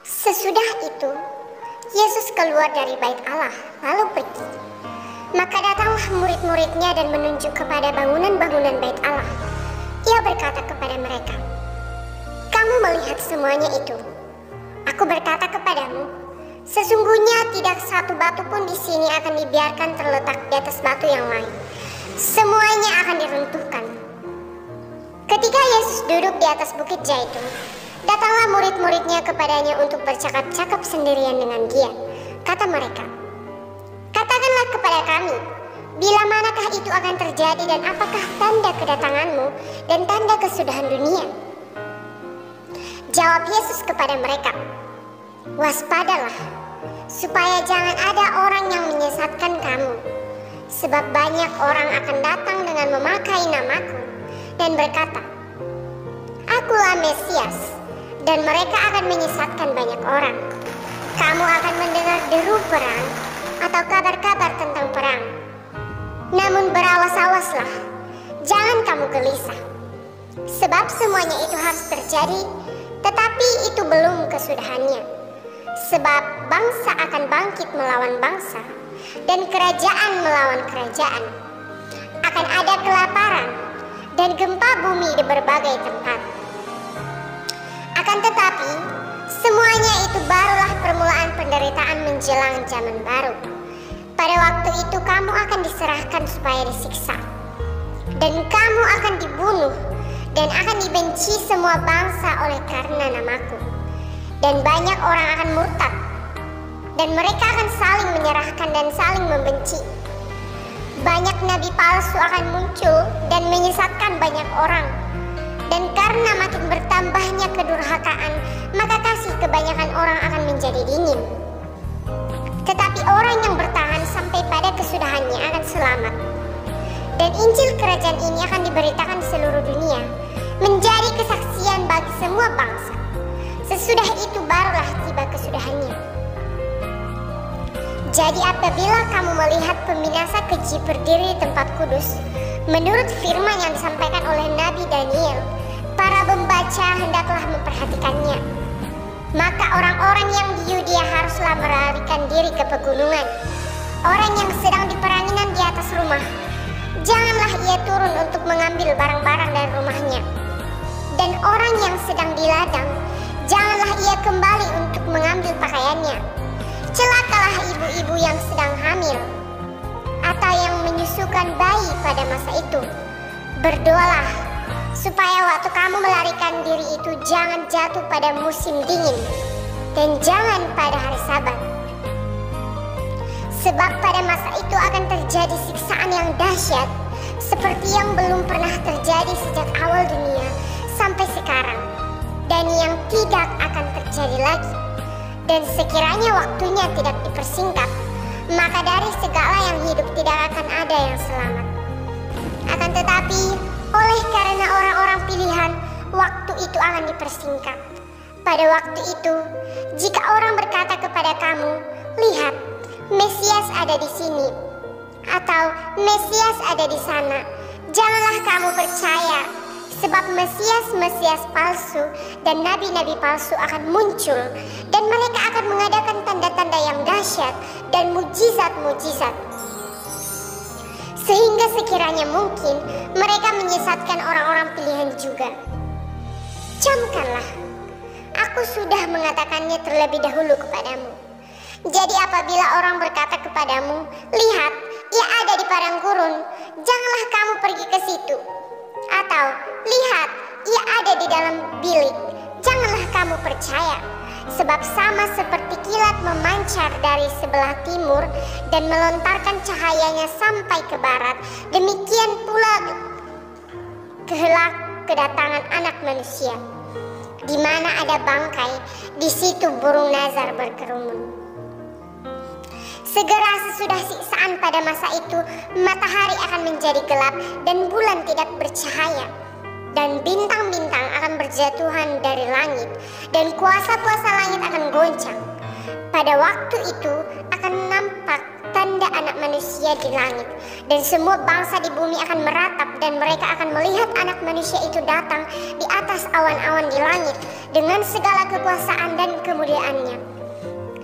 Sesudah itu, Yesus keluar dari bait Allah lalu pergi. Maka datanglah murid-muridnya dan menunjuk kepada bangunan-bangunan bait Allah. Ia berkata kepada mereka, "Kamu melihat semuanya itu? Aku berkata kepadamu, sesungguhnya tidak satu batu pun di sini akan dibiarkan terletak di atas batu yang lain. Semuanya akan diruntuhkan." Ketika Yesus duduk di atas bukit Zaitun, datanglah murid-muridnya kepadanya untuk bercakap-cakap sendirian dengan dia. Kata mereka, "Katakanlah kepada kami, bila manakah itu akan terjadi dan apakah tanda kedatanganmu dan tanda kesudahan dunia?" Jawab Yesus kepada mereka, "Waspadalah, supaya jangan ada orang yang menyesatkan kamu. Sebab banyak orang akan datang dengan memakai namaku dan berkata, 'Akulah Mesias,' dan mereka akan menyesatkan banyak orang. Kamu akan mendengar deru perang atau kabar-kabar tentang perang. Namun berawas-awaslah, jangan kamu gelisah. Sebab semuanya itu harus terjadi, tetapi itu belum kesudahannya. Sebab bangsa akan bangkit melawan bangsa, dan kerajaan melawan kerajaan. Akan ada kelaparan dan gempa bumi di berbagai tempat. Akan tetapi, semuanya itu barulah permulaan penderitaan menjelang zaman baru. Pada waktu itu kamu akan diserahkan supaya disiksa, dan kamu akan dibunuh, dan akan dibenci semua bangsa oleh karena namaku. Dan banyak orang akan murtad, dan mereka akan saling menyerahkan dan saling membenci. Banyak nabi palsu akan muncul dan menyesatkan banyak orang. Dan karena makin bertambahnya kedurhakaan, maka kasih kebanyakan orang akan menjadi dingin. Tetapi orang yang bertahan sampai pada kesudahannya akan selamat. Dan Injil kerajaan ini akan diberitakan seluruh dunia, menjadi kesaksian bagi semua bangsa. Sesudah itu barulah tiba kesudahannya. Jadi apabila kamu melihat pembinasa keji berdiri di tempat kudus, menurut firman yang disampaikan oleh Nabi Daniel, para pembaca hendaklah memperhatikannya. Maka orang-orang yang di Yudea haruslah melarikan diri ke pegunungan. Orang yang sedang di peranginan di atas rumah, janganlah ia turun untuk mengambil barang-barang dari rumahnya. Dan orang yang sedang di ladang, janganlah ia kembali untuk mengambil pakaiannya. Celakalah ibu-ibu yang sedang hamil atau yang menyusukan bayi pada masa itu. Berdoalah supaya waktu kamu melarikan diri itu jangan jatuh pada musim dingin dan jangan pada hari Sabat. Sebab pada masa itu akan terjadi siksaan yang dahsyat seperti yang belum pernah terjadi sejak awal dunia sampai sekarang, dan yang tidak akan terjadi lagi. Dan sekiranya waktunya tidak dipersingkat, maka dari segala yang hidup tidak akan ada yang selamat. Akan tetapi, oleh karena orang-orang pilihan, waktu itu akan dipersingkat. Pada waktu itu, jika orang berkata kepada kamu, "Lihat, Mesias ada di sini," atau "Mesias ada di sana," janganlah kamu percaya. Sebab Mesias-Mesias palsu dan nabi-nabi palsu akan muncul, dan mereka akan mengadakan tanda-tanda yang dahsyat dan mujizat-mujizat, sehingga sekiranya mungkin mereka menyesatkan orang-orang pilihan juga. Camkanlah, aku sudah mengatakannya terlebih dahulu kepadamu. Jadi apabila orang berkata kepadamu, "Lihat, ia ada di padang gurun," janganlah kamu pergi ke situ. Atau, "Lihat, ia ada di dalam bilik," janganlah kamu percaya. Sebab sama seperti kilat memancar dari sebelah timur dan melontarkan cahayanya sampai ke barat, demikian pula kelak kedatangan Anak Manusia. Di mana ada bangkai, di situ burung nazar berkerumun. Segera sesudah siksaan pada masa itu, matahari akan menjadi gelap dan bulan tidak bercahaya, dan bintang-bintang akan berjatuhan dari langit, dan kuasa-kuasa langit akan goncang. Pada waktu itu akan nampak tanda tanda anak manusia di langit. Dan semua bangsa di bumi akan meratap dan mereka akan melihat anak manusia itu datang di atas awan-awan di langit dengan segala kekuasaan dan kemuliaannya.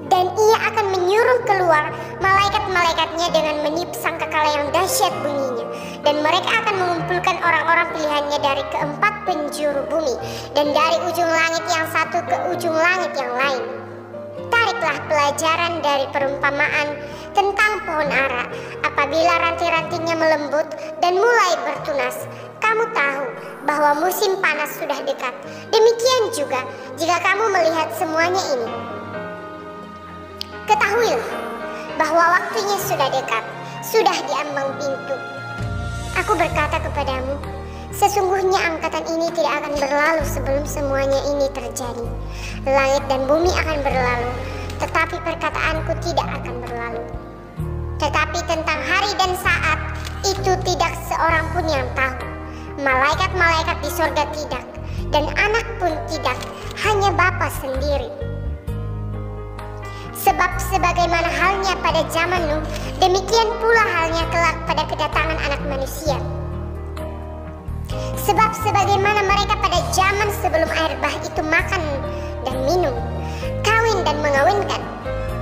Dan ia akan menyuruh keluar malaikat-malaikatnya dengan meniup sangkakala yang dahsyat bunyinya. Dan mereka akan mengumpulkan orang-orang pilihannya dari keempat penjuru bumi dan dari ujung langit yang satu ke ujung langit yang lain. Tariklah pelajaran dari perumpamaan tentang pohon ara. Apabila ranting-rantingnya melembut dan mulai bertunas, kamu tahu bahwa musim panas sudah dekat. Demikian juga jika kamu melihat semuanya ini. Ketahuilah bahwa waktunya sudah dekat, sudah di ambang pintu. Aku berkata kepadamu, sesungguhnya angkatan ini tidak akan berlalu sebelum semuanya ini terjadi. Langit dan bumi akan berlalu, tetapi perkataanku tidak akan berlalu. Tetapi tentang hari dan saat, itu tidak seorang pun yang tahu. Malaikat-malaikat di sorga tidak, dan anak pun tidak, hanya Bapa sendiri. Sebab sebagaimana halnya pada zaman Nuh, demikian pula halnya kelak pada kedatangan anak manusia. Sebab sebagaimana mereka pada zaman sebelum air bah itu makan dan minum, kawin dan mengawinkan,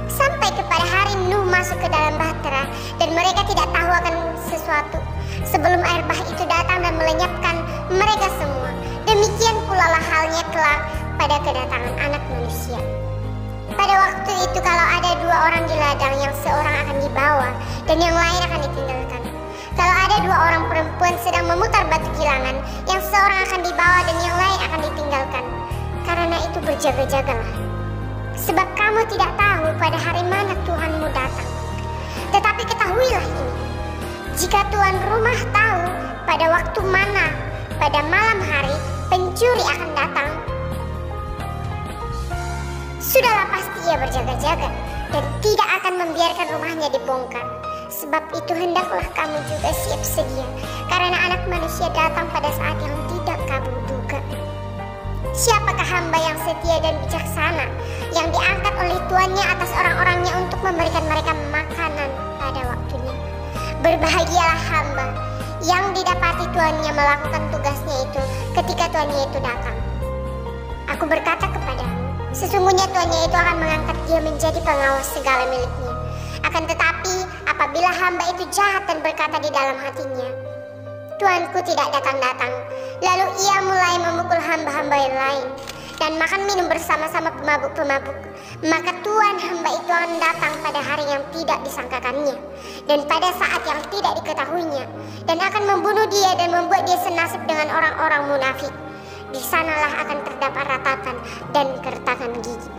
sampai kepada hari Nuh masuk ke dalam bahtera, dan mereka tidak tahu akan sesuatu sebelum air bah itu datang dan melenyapkan mereka semua. Demikian pula lah halnya kelak pada kedatangan anak manusia. Pada waktu itu kalau ada dua orang di ladang, yang seorang akan dibawa dan yang lain akan ditinggalkan. Kalau ada dua orang perempuan sedang memutar batu gilangan, yang seorang akan dibawa dan yang lain akan ditinggalkan. Karena itu berjaga-jagalah. Sebab kamu tidak tahu pada hari mana Tuhanmu datang. Tetapi ketahuilah ini, jika tuan rumah tahu pada waktu mana pada malam hari pencuri akan datang, sudahlah pasti ia berjaga-jaga dan tidak akan membiarkan rumahnya dibongkar. Sebab itu hendaklah kamu juga siap sedia, karena anak manusia datang pada saat yang tidak kamu duga. Siapakah hamba yang setia dan bijaksana, yang diangkat oleh tuannya atas orang-orangnya untuk memberikan mereka makanan pada waktunya? Berbahagialah hamba yang didapati tuannya melakukan tugasnya itu ketika tuannya itu datang. Aku berkata kepadamu, sesungguhnya tuannya itu akan mengangkat dia menjadi pengawas segala miliknya. Akan tetapi apabila hamba itu jahat dan berkata di dalam hatinya, Tuanku tidak datang-datang, lalu ia mulai memukul hamba-hamba yang lain dan makan minum bersama-sama pemabuk-pemabuk, maka tuan hamba itu akan datang pada hari yang tidak disangkakannya dan pada saat yang tidak diketahuinya, dan akan membunuh dia dan membuat dia senasib dengan orang-orang munafik. Di sanalah akan terdapat ratapan dan kertakan gigi.